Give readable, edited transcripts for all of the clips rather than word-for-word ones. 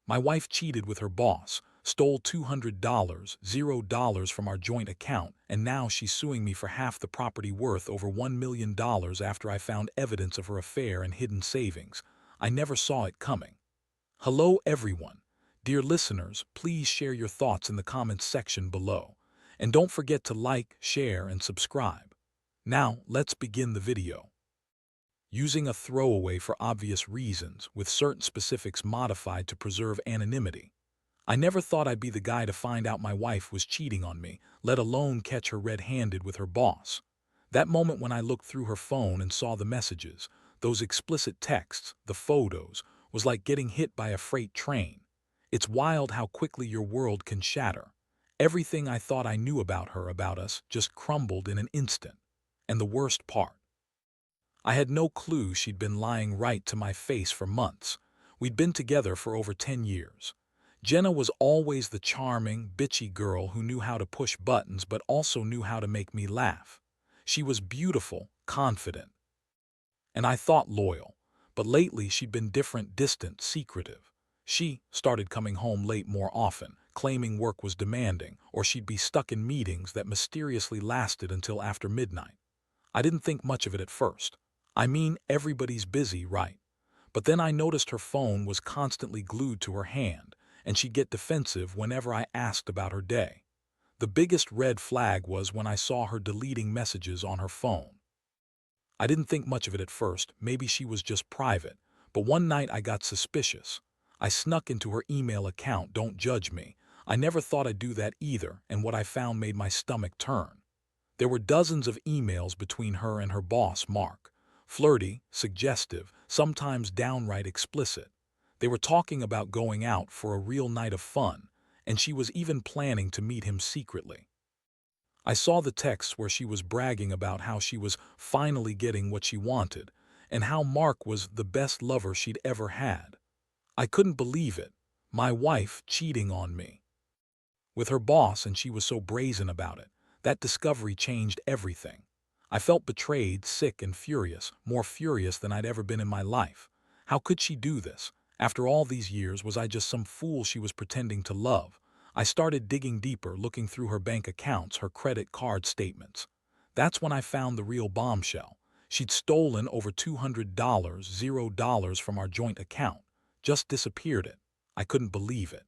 My wife cheated with her boss, stole $200, $0 from our joint account, and now she's suing me for half the property worth over $1 million after I found evidence of her affair and hidden savings. I never saw it coming. Hello everyone. Dear listeners, please share your thoughts in the comments section below. And don't forget to like, share, and subscribe. Now, let's begin the video. Using a throwaway for obvious reasons, with certain specifics modified to preserve anonymity. I never thought I'd be the guy to find out my wife was cheating on me, let alone catch her red-handed with her boss. That moment when I looked through her phone and saw the messages, those explicit texts, the photos, was like getting hit by a freight train. It's wild how quickly your world can shatter. Everything I thought I knew about her, about us, just crumbled in an instant. And the worst part, I had no clue she'd been lying right to my face for months. We'd been together for over 10 years. Jenna was always the charming, bitchy girl who knew how to push buttons but also knew how to make me laugh. She was beautiful, confident, and I thought loyal. But lately she'd been different, distant, secretive. She started coming home late more often, claiming work was demanding, or she'd be stuck in meetings that mysteriously lasted until after midnight. I didn't think much of it at first. I mean, everybody's busy, right? But then I noticed her phone was constantly glued to her hand, and she'd get defensive whenever I asked about her day. The biggest red flag was when I saw her deleting messages on her phone. I didn't think much of it at first, maybe she was just private, but one night I got suspicious. I snuck into her email account, don't judge me. I never thought I'd do that either, and what I found made my stomach turn. There were dozens of emails between her and her boss, Mark. Flirty, suggestive, sometimes downright explicit. They were talking about going out for a real night of fun, and she was even planning to meet him secretly. I saw the texts where she was bragging about how she was finally getting what she wanted, and how Mark was the best lover she'd ever had. I couldn't believe it. My wife cheating on me with her boss, and she was so brazen about it. That discovery changed everything. I felt betrayed, sick and furious, more furious than I'd ever been in my life. How could she do this? After all these years, was I just some fool she was pretending to love? I started digging deeper, looking through her bank accounts, her credit card statements. That's when I found the real bombshell. She'd stolen over $200, $0 from our joint account. Just disappeared it. I couldn't believe it.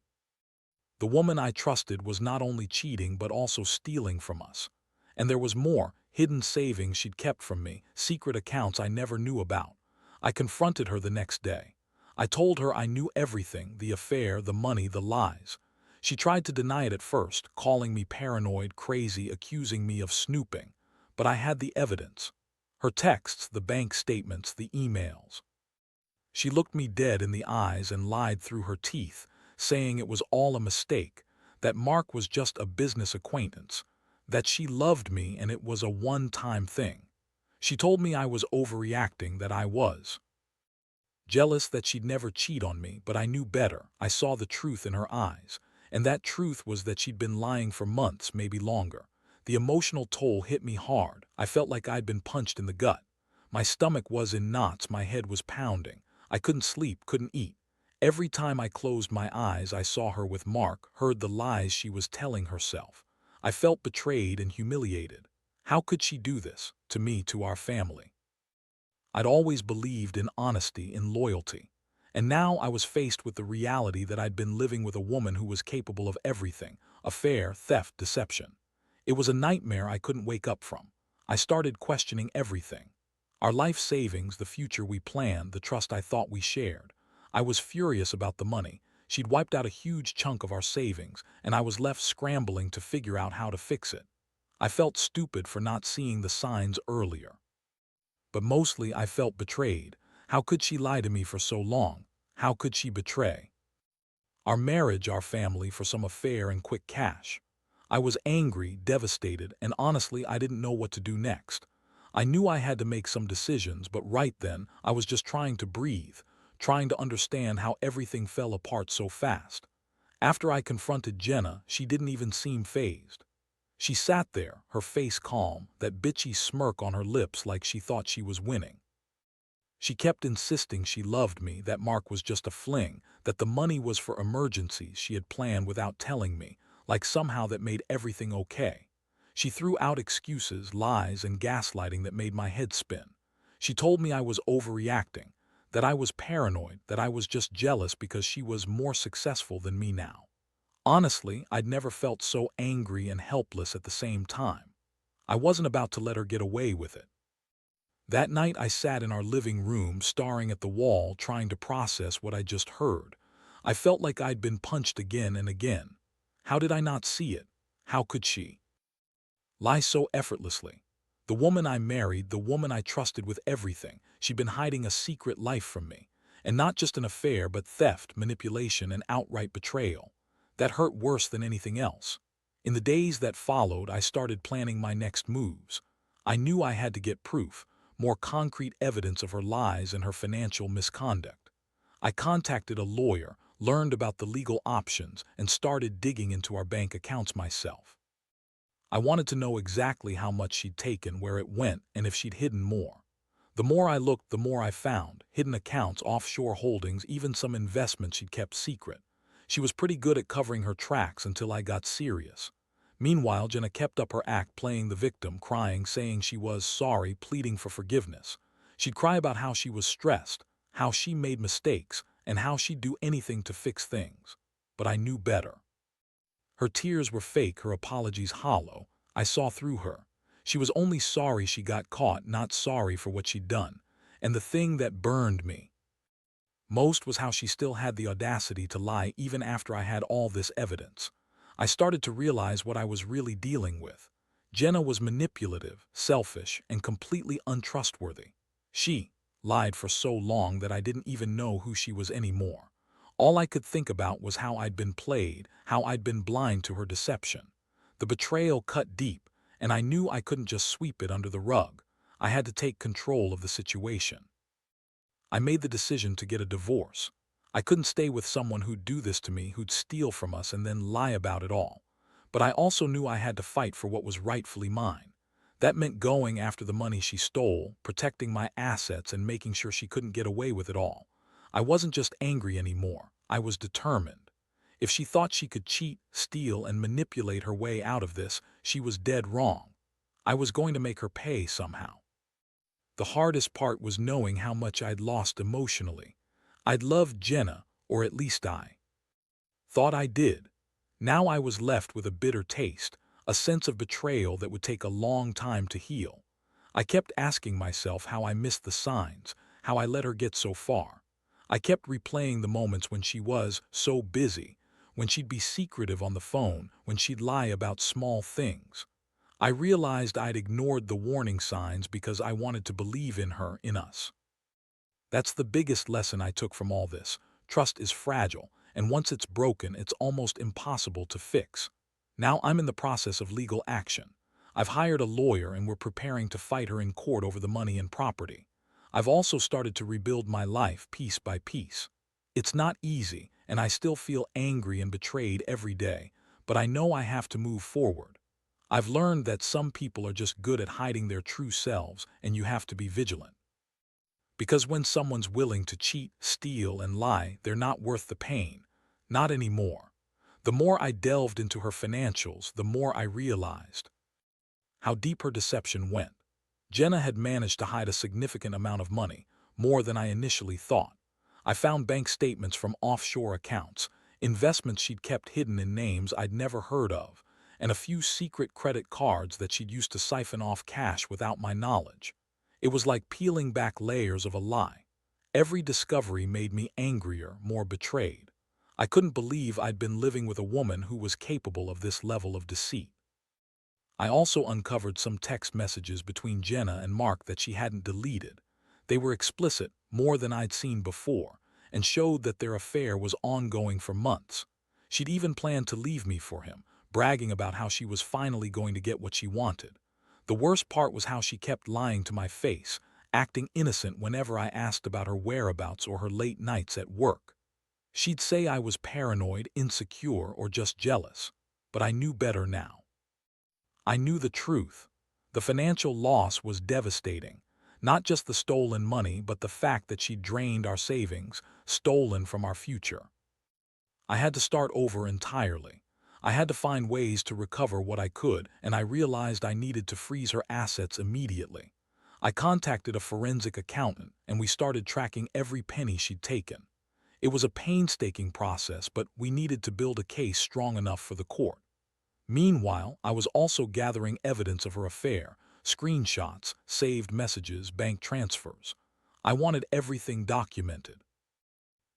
The woman I trusted was not only cheating but also stealing from us. And there was more, hidden savings she'd kept from me, secret accounts I never knew about. I confronted her the next day. I told her I knew everything, the affair, the money, the lies. She tried to deny it at first, calling me paranoid, crazy, accusing me of snooping. But I had the evidence. Her texts, the bank statements, the emails. She looked me dead in the eyes and lied through her teeth, saying it was all a mistake, that Mark was just a business acquaintance, that she loved me and it was a one-time thing. She told me I was overreacting, that I was jealous, that she'd never cheat on me, but I knew better. I saw the truth in her eyes, and that truth was that she'd been lying for months, maybe longer. The emotional toll hit me hard. I felt like I'd been punched in the gut. My stomach was in knots, my head was pounding. I couldn't sleep, couldn't eat. Every time I closed my eyes, I saw her with Mark, heard the lies she was telling herself. I felt betrayed and humiliated. How could she do this? To me, to our family. I'd always believed in honesty, in loyalty. And now I was faced with the reality that I'd been living with a woman who was capable of everything: affair, theft, deception. It was a nightmare I couldn't wake up from. I started questioning everything. Our life savings, the future we planned, the trust I thought we shared. I was furious about the money. She'd wiped out a huge chunk of our savings, and I was left scrambling to figure out how to fix it. I felt stupid for not seeing the signs earlier. But mostly I felt betrayed. How could she lie to me for so long? How could she betray our marriage, our family, for some affair and quick cash? I was angry, devastated, and honestly I didn't know what to do next. I knew I had to make some decisions, but right then I was just trying to breathe, trying to understand how everything fell apart so fast. After I confronted Jenna, she didn't even seem fazed. She sat there, her face calm, that bitchy smirk on her lips, like she thought she was winning. She kept insisting she loved me, that Mark was just a fling, that the money was for emergencies she had planned without telling me, like somehow that made everything okay. She threw out excuses, lies, and gaslighting that made my head spin. She told me I was overreacting, that I was paranoid, that I was just jealous because she was more successful than me now. Honestly, I'd never felt so angry and helpless at the same time. I wasn't about to let her get away with it. That night I sat in our living room staring at the wall trying to process what I just heard. I felt like I'd been punched again and again. How did I not see it? How could she lie so effortlessly? The woman I married, the woman I trusted with everything, she'd been hiding a secret life from me. And not just an affair, but theft, manipulation, and outright betrayal. That hurt worse than anything else. In the days that followed, I started planning my next moves. I knew I had to get proof, more concrete evidence of her lies and her financial misconduct. I contacted a lawyer, learned about the legal options, and started digging into our bank accounts myself. I wanted to know exactly how much she'd taken, where it went, and if she'd hidden more. The more I looked, the more I found: hidden accounts, offshore holdings, even some investments she'd kept secret. She was pretty good at covering her tracks until I got serious. Meanwhile, Jenna kept up her act, playing the victim, crying, saying she was sorry, pleading for forgiveness. She'd cry about how she was stressed, how she made mistakes, and how she'd do anything to fix things. But I knew better. Her tears were fake, her apologies hollow. I saw through her. She was only sorry she got caught, not sorry for what she'd done. And the thing that burned me most was how she still had the audacity to lie even after I had all this evidence. I started to realize what I was really dealing with. Jenna was manipulative, selfish, and completely untrustworthy. She lied for so long that I didn't even know who she was anymore. All I could think about was how I'd been played, how I'd been blind to her deception. The betrayal cut deep, and I knew I couldn't just sweep it under the rug. I had to take control of the situation. I made the decision to get a divorce. I couldn't stay with someone who'd do this to me, who'd steal from us and then lie about it all. But I also knew I had to fight for what was rightfully mine. That meant going after the money she stole, protecting my assets, and making sure she couldn't get away with it all. I wasn't just angry anymore. I was determined. If she thought she could cheat, steal, and manipulate her way out of this, she was dead wrong. I was going to make her pay somehow. The hardest part was knowing how much I'd lost emotionally. I'd loved Jenna, or at least I thought I did. Now I was left with a bitter taste, a sense of betrayal that would take a long time to heal. I kept asking myself how I missed the signs, how I let her get so far. I kept replaying the moments when she was so busy, when she'd be secretive on the phone, when she'd lie about small things. I realized I'd ignored the warning signs because I wanted to believe in her, in us. That's the biggest lesson I took from all this. Trust is fragile, and once it's broken, it's almost impossible to fix. Now I'm in the process of legal action. I've hired a lawyer and we're preparing to fight her in court over the money and property. I've also started to rebuild my life piece by piece. It's not easy, and I still feel angry and betrayed every day, but I know I have to move forward. I've learned that some people are just good at hiding their true selves, and you have to be vigilant. Because when someone's willing to cheat, steal, and lie, they're not worth the pain. Not anymore. The more I delved into her financials, the more I realized how deep her deception went. Jenna had managed to hide a significant amount of money, more than I initially thought. I found bank statements from offshore accounts, investments she'd kept hidden in names I'd never heard of, and a few secret credit cards that she'd used to siphon off cash without my knowledge. It was like peeling back layers of a lie. Every discovery made me angrier, more betrayed. I couldn't believe I'd been living with a woman who was capable of this level of deceit. I also uncovered some text messages between Jenna and Mark that she hadn't deleted. They were explicit, more than I'd seen before, and showed that their affair was ongoing for months. She'd even planned to leave me for him, bragging about how she was finally going to get what she wanted. The worst part was how she kept lying to my face, acting innocent whenever I asked about her whereabouts or her late nights at work. She'd say I was paranoid, insecure, or just jealous. But I knew better now. I knew the truth. The financial loss was devastating. Not just the stolen money, but the fact that she drained our savings, stolen from our future. I had to start over entirely. I had to find ways to recover what I could, and I realized I needed to freeze her assets immediately. I contacted a forensic accountant, and we started tracking every penny she'd taken. It was a painstaking process, but we needed to build a case strong enough for the court. Meanwhile, I was also gathering evidence of her affair, screenshots, saved messages, bank transfers. I wanted everything documented.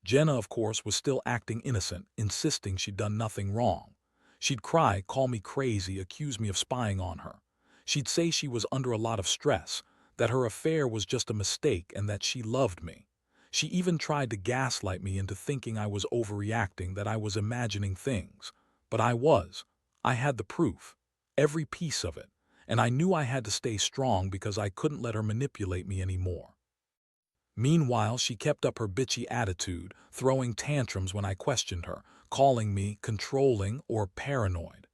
Jenna, of course, was still acting innocent, insisting she'd done nothing wrong. She'd cry, call me crazy, accuse me of spying on her. She'd say she was under a lot of stress, that her affair was just a mistake and that she loved me. She even tried to gaslight me into thinking I was overreacting, that I was imagining things. But I was. I had the proof, every piece of it, and I knew I had to stay strong because I couldn't let her manipulate me anymore. Meanwhile, she kept up her bitchy attitude, throwing tantrums when I questioned her, calling me controlling or paranoid.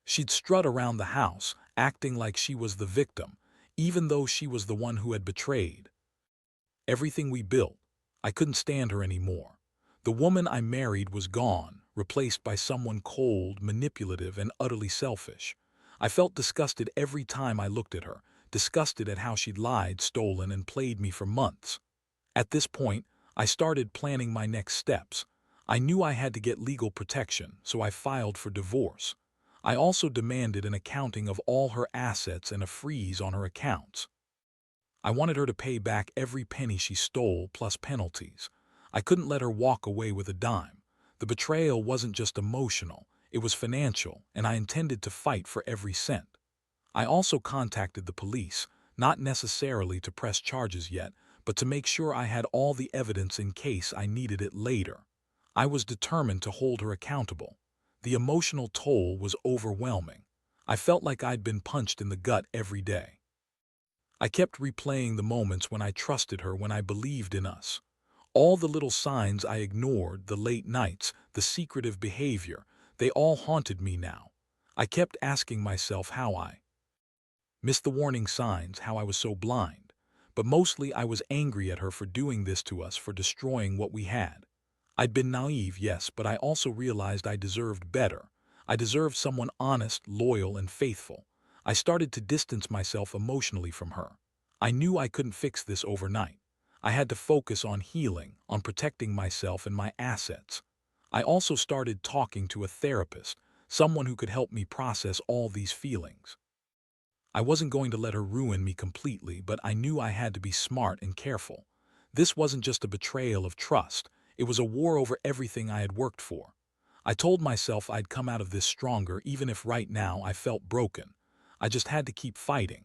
She'd strut around the house, acting like she was the victim, even though she was the one who had betrayed everything we built. I couldn't stand her anymore. The woman I married was gone, replaced by someone cold, manipulative, and utterly selfish. I felt disgusted every time I looked at her, disgusted at how she'd lied, stolen, and played me for months. At this point, I started planning my next steps. I knew I had to get legal protection, so I filed for divorce. I also demanded an accounting of all her assets and a freeze on her accounts. I wanted her to pay back every penny she stole, plus penalties. I couldn't let her walk away with a dime. The betrayal wasn't just emotional, it was financial, and I intended to fight for every cent. I also contacted the police, not necessarily to press charges yet, but to make sure I had all the evidence in case I needed it later. I was determined to hold her accountable. The emotional toll was overwhelming. I felt like I'd been punched in the gut every day. I kept replaying the moments when I trusted her, when I believed in us. All the little signs I ignored, the late nights, the secretive behavior, they all haunted me now. I kept asking myself how I missed the warning signs, how I was so blind. But mostly I was angry at her for doing this to us, for destroying what we had. I'd been naive, yes, but I also realized I deserved better. I deserved someone honest, loyal, and faithful. I started to distance myself emotionally from her. I knew I couldn't fix this overnight. I had to focus on healing, on protecting myself and my assets. I also started talking to a therapist, someone who could help me process all these feelings. I wasn't going to let her ruin me completely, but I knew I had to be smart and careful. This wasn't just a betrayal of trust, it was a war over everything I had worked for. I told myself I'd come out of this stronger, even if right now I felt broken. I just had to keep fighting.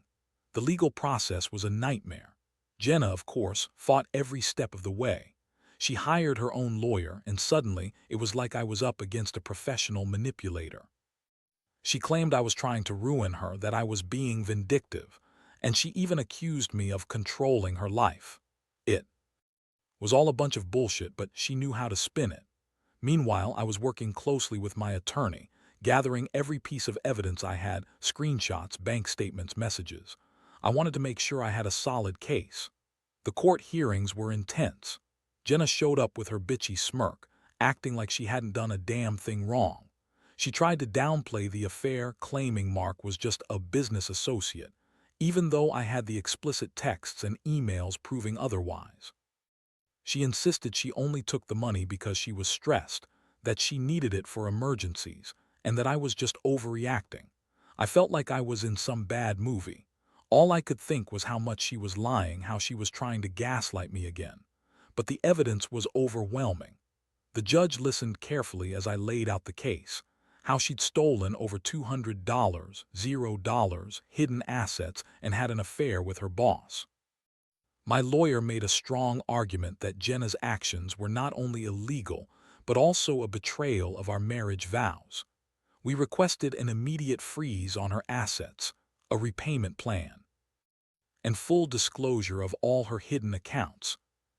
The legal process was a nightmare. Jenna, of course, fought every step of the way. She hired her own lawyer, and suddenly it was like I was up against a professional manipulator. She claimed I was trying to ruin her, that I was being vindictive, and she even accused me of controlling her life. It was all a bunch of bullshit, but she knew how to spin it. Meanwhile, I was working closely with my attorney, gathering every piece of evidence I had, screenshots, bank statements, messages. I wanted to make sure I had a solid case. The court hearings were intense. Jenna showed up with her bitchy smirk, acting like she hadn't done a damn thing wrong. She tried to downplay the affair, claiming Mark was just a business associate, even though I had the explicit texts and emails proving otherwise. She insisted she only took the money because she was stressed, that she needed it for emergencies, and that I was just overreacting. I felt like I was in some bad movie. All I could think was how much she was lying, how she was trying to gaslight me again. But the evidence was overwhelming. The judge listened carefully as I laid out the case, how she'd stolen over $200, $0, hidden assets, and had an affair with her boss. My lawyer made a strong argument that Jenna's actions were not only illegal, but also a betrayal of our marriage vows. We requested an immediate freeze on her assets, a repayment plan, and full disclosure of all her hidden accounts.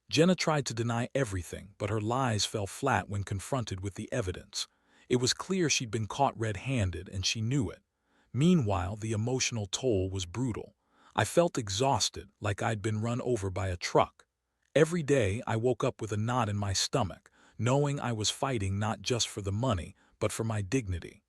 Jenna tried to deny everything, but her lies fell flat when confronted with the evidence. It was clear she'd been caught red-handed, and she knew it. Meanwhile, the emotional toll was brutal. I felt exhausted, like I'd been run over by a truck. Every day I woke up with a knot in my stomach, knowing I was fighting not just for the money, but for my dignity.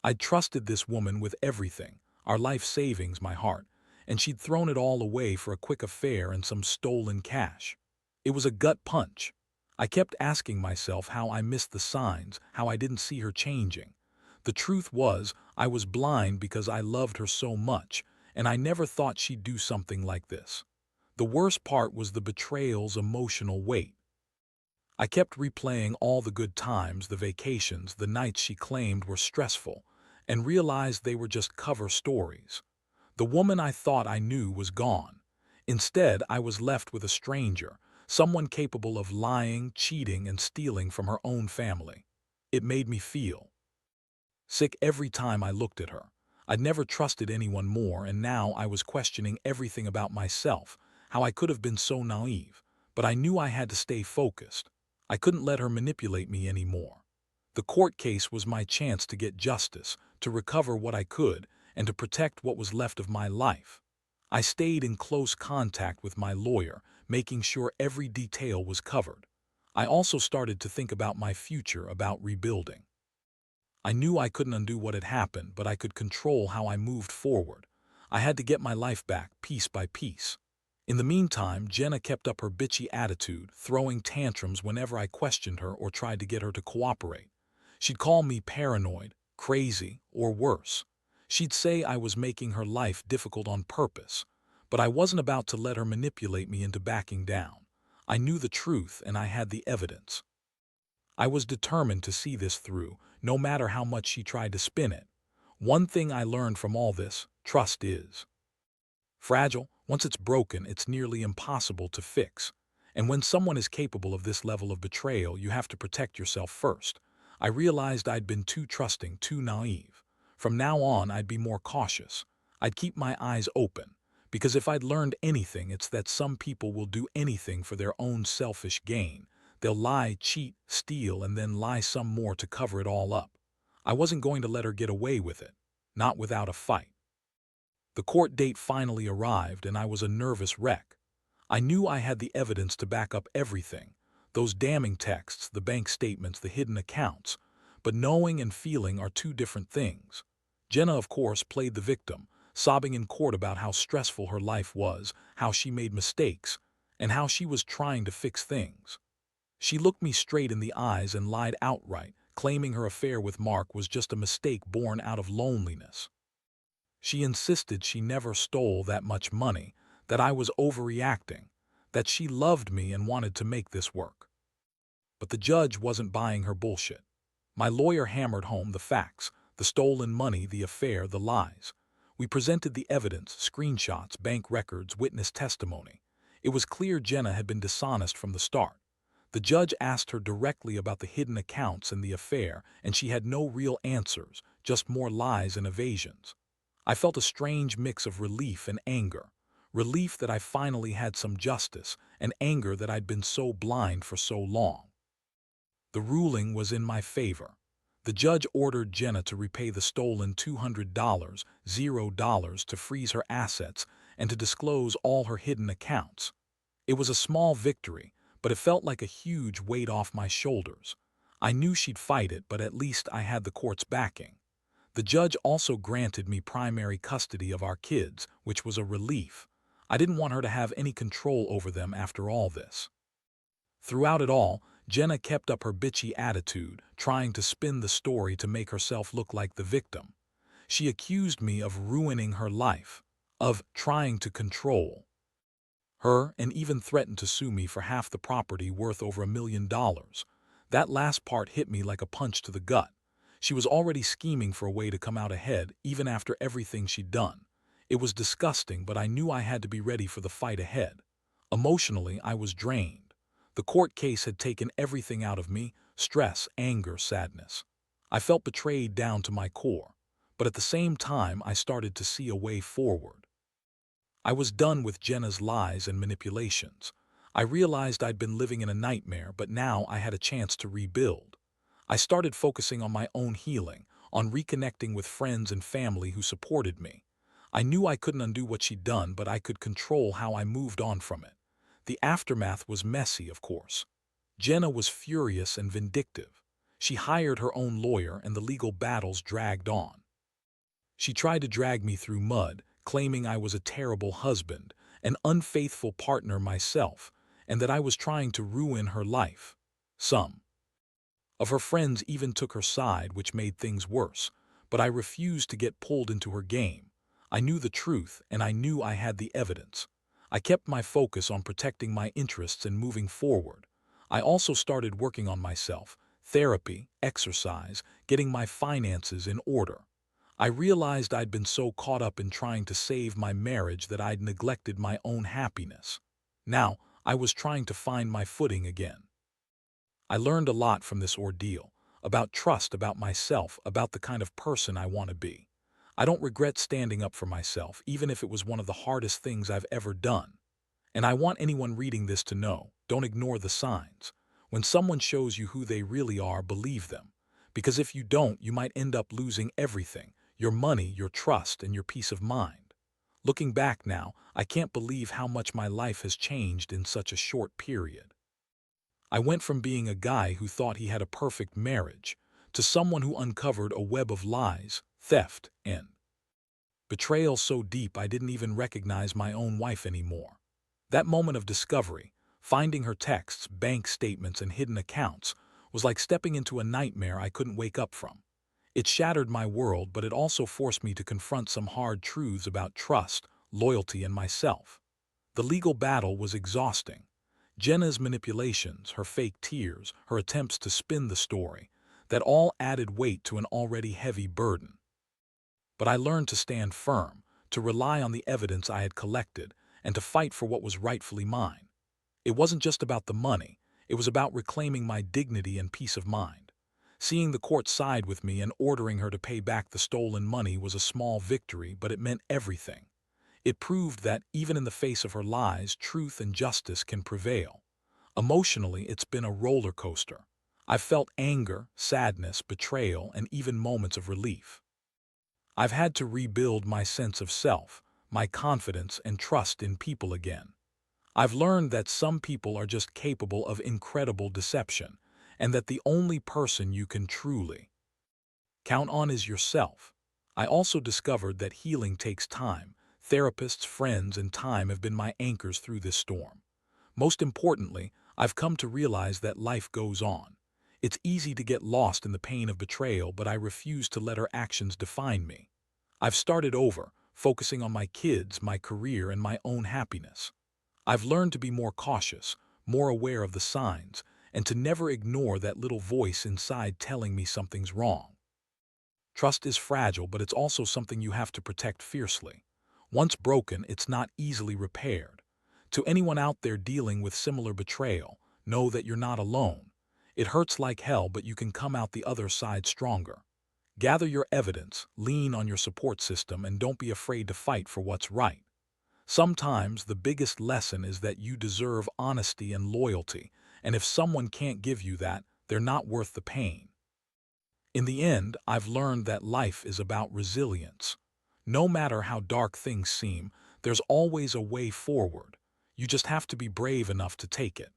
I'd trusted this woman with everything, our life savings, my heart, and she'd thrown it all away for a quick affair and some stolen cash. It was a gut punch. I kept asking myself how I missed the signs, how I didn't see her changing. The truth was, I was blind because I loved her so much, and I never thought she'd do something like this. The worst part was the betrayal's emotional weight. I kept replaying all the good times, the vacations, the nights she claimed were stressful, and realized they were just cover stories. The woman I thought I knew was gone. Instead, I was left with a stranger, someone capable of lying, cheating, and stealing from her own family. It made me feel sick every time I looked at her. I'd never trusted anyone more, and now I was questioning everything about myself, how I could have been so naive. But I knew I had to stay focused. I couldn't let her manipulate me anymore. The court case was my chance to get justice, to recover what I could, and to protect what was left of my life. I stayed in close contact with my lawyer, making sure every detail was covered. I also started to think about my future, about rebuilding. I knew I couldn't undo what had happened, but I could control how I moved forward. I had to get my life back, piece by piece. In the meantime, Jenna kept up her bitchy attitude, throwing tantrums whenever I questioned her or tried to get her to cooperate. She'd call me paranoid, crazy, or worse. She'd say I was making her life difficult on purpose, but I wasn't about to let her manipulate me into backing down. I knew the truth, and I had the evidence. I was determined to see this through, no matter how much she tried to spin it. One thing I learned from all this: trust is fragile. Once it's broken, it's nearly impossible to fix. And when someone is capable of this level of betrayal, you have to protect yourself first. I realized I'd been too trusting, too naive. From now on, I'd be more cautious. I'd keep my eyes open. Because if I'd learned anything, it's that some people will do anything for their own selfish gain. They'll lie, cheat, steal, and then lie some more to cover it all up. I wasn't going to let her get away with it. Not without a fight. The court date finally arrived, and I was a nervous wreck. I knew I had the evidence to back up everything, those damning texts, the bank statements, the hidden accounts. But knowing and feeling are two different things. Jenna, of course, played the victim, sobbing in court about how stressful her life was, how she made mistakes, and how she was trying to fix things. She looked me straight in the eyes and lied outright, claiming her affair with Mark was just a mistake born out of loneliness. She insisted she never stole that much money, that I was overreacting, that she loved me and wanted to make this work. But the judge wasn't buying her bullshit. My lawyer hammered home the facts: the stolen money, the affair, the lies. We presented the evidence: screenshots, bank records, witness testimony. It was clear Jenna had been dishonest from the start. The judge asked her directly about the hidden accounts and the affair, and she had no real answers, just more lies and evasions. I felt a strange mix of relief and anger. Relief that I finally had some justice, and anger that I'd been so blind for so long. The ruling was in my favor. The judge ordered Jenna to repay the stolen $200, $0, to freeze her assets, and to disclose all her hidden accounts. It was a small victory, but it felt like a huge weight off my shoulders. I knew she'd fight it, but at least I had the court's backing. The judge also granted me primary custody of our kids, which was a relief. I didn't want her to have any control over them after all this. Throughout it all, Jenna kept up her bitchy attitude, trying to spin the story to make herself look like the victim. She accused me of ruining her life, of trying to control her, and even threatened to sue me for half the property worth over $1 million. That last part hit me like a punch to the gut. She was already scheming for a way to come out ahead, even after everything she'd done. It was disgusting, but I knew I had to be ready for the fight ahead. Emotionally, I was drained. The court case had taken everything out of me: stress, anger, sadness. I felt betrayed down to my core, but at the same time I started to see a way forward. I was done with Jenna's lies and manipulations. I realized I'd been living in a nightmare, but now I had a chance to rebuild. I started focusing on my own healing, on reconnecting with friends and family who supported me. I knew I couldn't undo what she'd done, but I could control how I moved on from it. The aftermath was messy, of course. Jenna was furious and vindictive. She hired her own lawyer, and the legal battles dragged on. She tried to drag me through mud, claiming I was a terrible husband, an unfaithful partner myself, and that I was trying to ruin her life. Some of her friends even took her side, which made things worse, but I refused to get pulled into her game. I knew the truth, and I knew I had the evidence. I kept my focus on protecting my interests and moving forward. I also started working on myself, therapy, exercise, getting my finances in order. I realized I'd been so caught up in trying to save my marriage that I'd neglected my own happiness. Now, I was trying to find my footing again. I learned a lot from this ordeal, about trust, about myself, about the kind of person I want to be. I don't regret standing up for myself, even if it was one of the hardest things I've ever done. And I want anyone reading this to know, don't ignore the signs. When someone shows you who they really are, believe them. Because if you don't, you might end up losing everything, your money, your trust, and your peace of mind. Looking back now, I can't believe how much my life has changed in such a short period. I went from being a guy who thought he had a perfect marriage to someone who uncovered a web of lies, theft, and betrayal so deep I didn't even recognize my own wife anymore. That moment of discovery, finding her texts, bank statements, and hidden accounts, was like stepping into a nightmare I couldn't wake up from. It shattered my world, but it also forced me to confront some hard truths about trust, loyalty, and myself. The legal battle was exhausting. Jenna's manipulations, her fake tears, her attempts to spin the story, that all added weight to an already heavy burden. But I learned to stand firm, to rely on the evidence I had collected, and to fight for what was rightfully mine. It wasn't just about the money, it was about reclaiming my dignity and peace of mind. Seeing the court side with me and ordering her to pay back the stolen money was a small victory, but it meant everything. It proved that, even in the face of her lies, truth and justice can prevail. Emotionally, it's been a roller coaster. I've felt anger, sadness, betrayal, and even moments of relief. I've had to rebuild my sense of self, my confidence, and trust in people again. I've learned that some people are just capable of incredible deception, and that the only person you can truly count on is yourself. I also discovered that healing takes time. Therapists, friends, and time have been my anchors through this storm. Most importantly, I've come to realize that life goes on. It's easy to get lost in the pain of betrayal, but I refuse to let her actions define me. I've started over, focusing on my kids, my career, and my own happiness. I've learned to be more cautious, more aware of the signs, and to never ignore that little voice inside telling me something's wrong. Trust is fragile, but it's also something you have to protect fiercely. Once broken, it's not easily repaired. To anyone out there dealing with similar betrayal, know that you're not alone. It hurts like hell, but you can come out the other side stronger. Gather your evidence, lean on your support system, and don't be afraid to fight for what's right. Sometimes the biggest lesson is that you deserve honesty and loyalty, and if someone can't give you that, they're not worth the pain. In the end, I've learned that life is about resilience. No matter how dark things seem, there's always a way forward. You just have to be brave enough to take it.